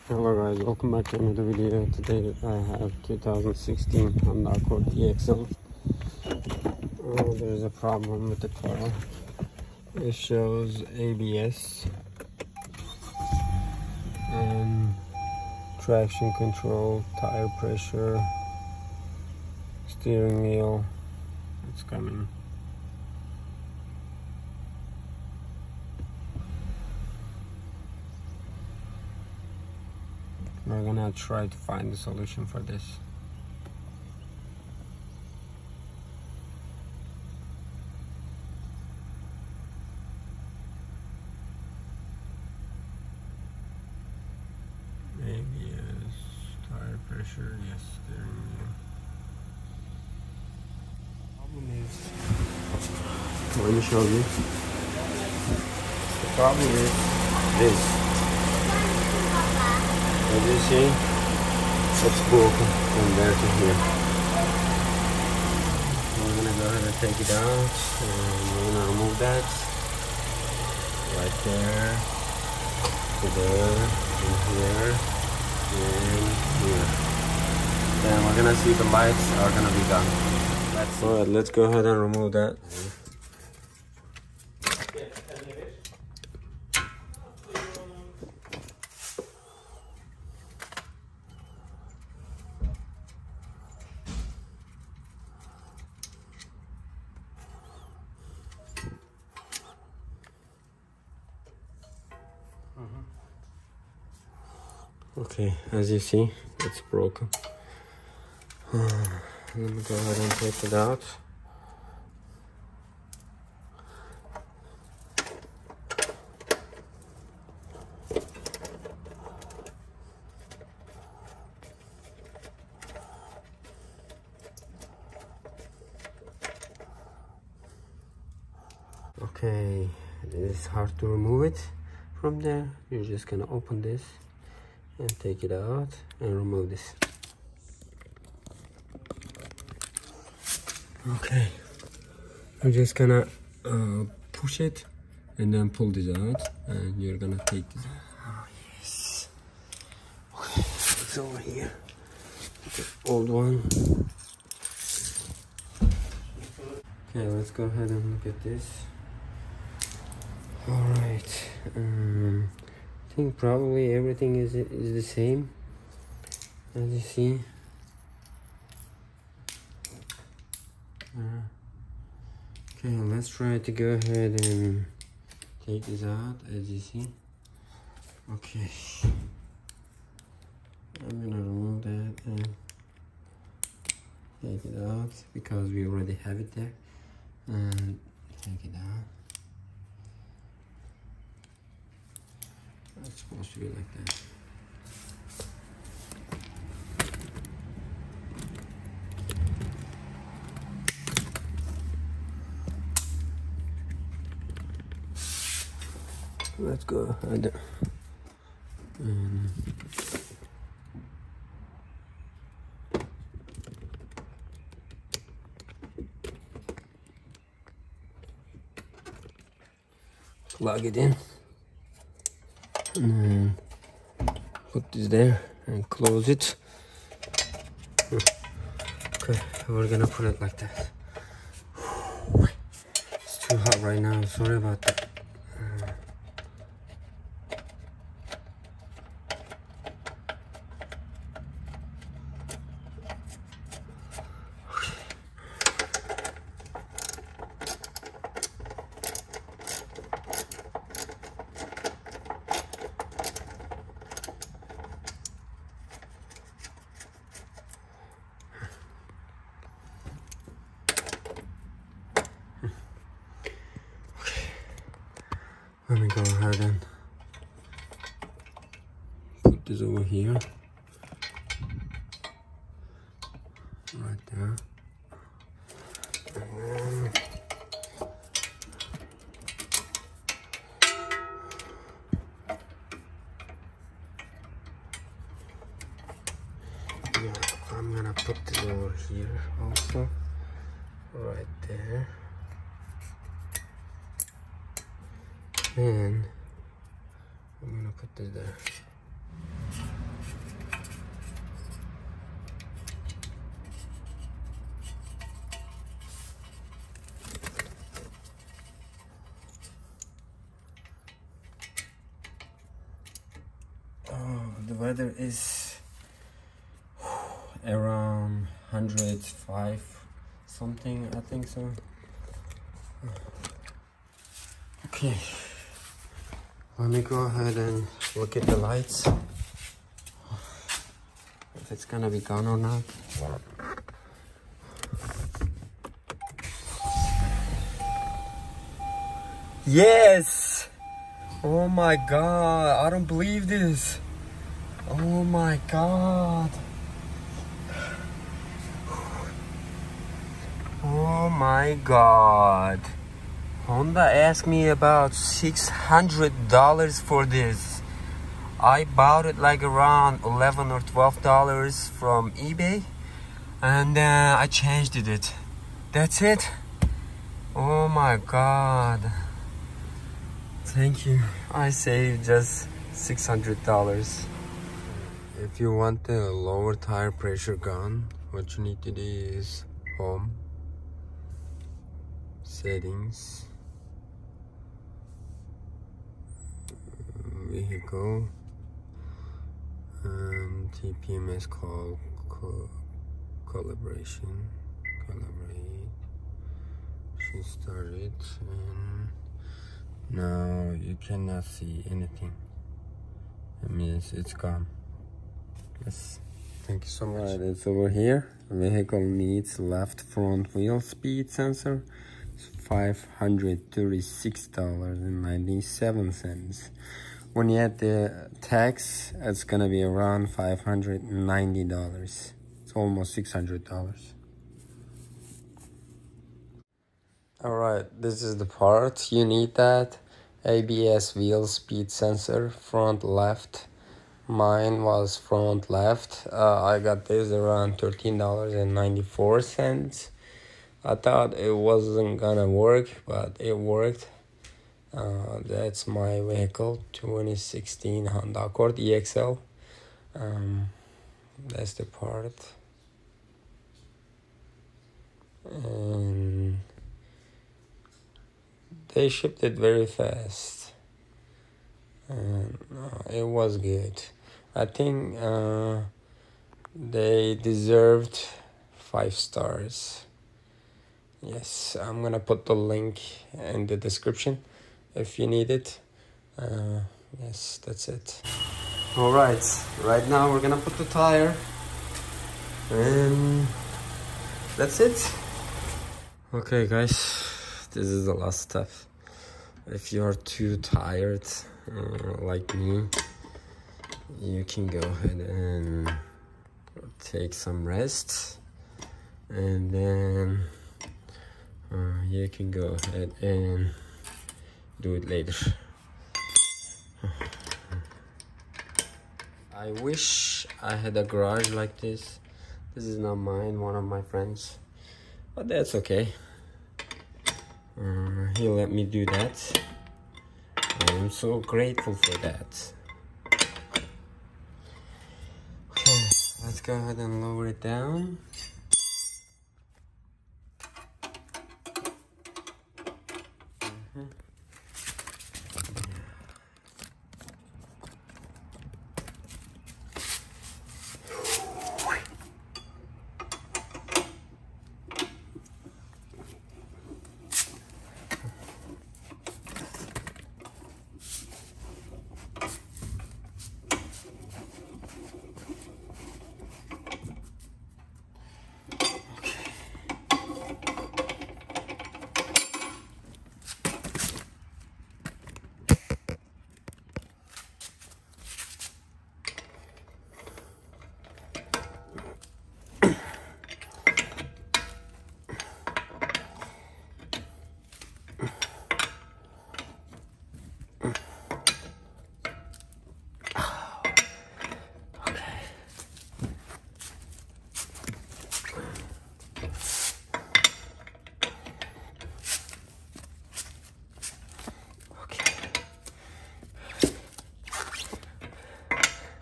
Hello guys, welcome back to another video. Today I have 2016 Honda Accord EXL. There's a problem with the car. It shows ABS and traction control, tire pressure, steering wheel. It's coming. We're gonna try to find the solution for this. Maybe yes, tire pressure, yes, steering wheel. Problem is, let me show you. The problem is this. As you see, it's broken from there to here. We're gonna go ahead and take it out, and we're gonna remove that right there, to there, and here, and here. Then we're gonna see the lights are gonna be gone. Alright, let's go ahead and remove that. Okay, as you see, it's broken. Let me go ahead and take it out. Okay, it is hard to remove it from there. You're just gonna open this and take it out and remove this. Okay, I'm just gonna push it and then pull this out, and you're gonna take this out. Oh yes. Okay, it's over here. The old one. Okay, let's go ahead and look at this. All right. I think probably everything is the same, as you see. Okay, let's try to go ahead and take this out, as you see. Okay, I'm gonna remove that and take it out because we already have it there, and take it out. It's supposed to be like that. Let's go ahead and plug it in, and then put this there and close it. Okay, we're gonna put it like that. It's too hot right now, sorry about that. Let me go ahead and put this over here, right there, and then I'm gonna put this over here also, right there. And I'm gonna put this there. the weather is around 105 something, I think so. Okay, let me go ahead and look at the lights, if it's gonna be gone or not. Yes! Oh my god, I don't believe this. Oh my god. Oh my god. Honda asked me about $600 for this. I bought it like around $11 or $12 from eBay, and I changed it. That's it. Oh my god. Thank you. I saved just $600. If you want the lower tire pressure gun, what you need to do is home, settings, vehicle, and TPMS calibration. Calibrate. Should start it, and now you cannot see anything. That means it's gone. Yes. Thank you so much. Right, it's over here. Vehicle needs left front wheel speed sensor. It's $536.97. When you add the tax, it's gonna be around $590. It's almost $600. Alright, this is the part you need. That ABS wheel speed sensor, front left. Mine was front left. I got this around $13.94. I thought it wasn't gonna work, but it worked. That's my vehicle, 2016 Honda Accord EXL. That's the part. And they shipped it very fast. And it was good. I think they deserved 5 stars. Yes, I'm gonna put the link in the description if you need it. Yes, that's it. All right, right now we're gonna put the tire, and that's it. Okay guys, this is the last step. If you are too tired like me, you can go ahead and take some rest, and then you can go ahead and do it later. I wish I had a garage like this. This is not mine, one of my friends, but that's okay. He let me do that. I'm so grateful for that. Okay, let's go ahead and lower it down.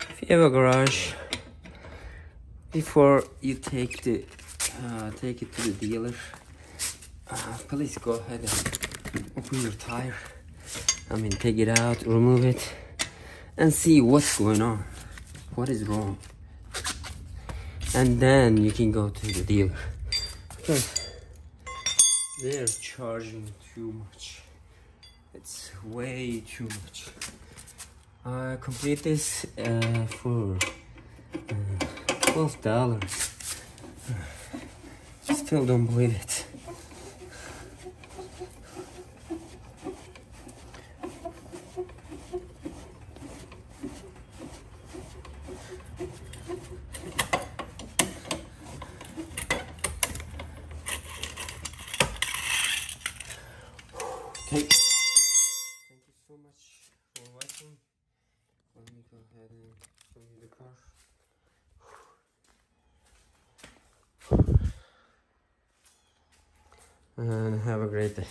If you have a garage, before you take it to the dealer, please go ahead and open your tire. Take it out, remove it, and see what's going on. what is wrong, and then you can go to the dealer, because they're charging too much. It's way too much. I complete this for $12. Still don't believe it. Thank you so much for watching. Let me go ahead and show you the car. And have a great day.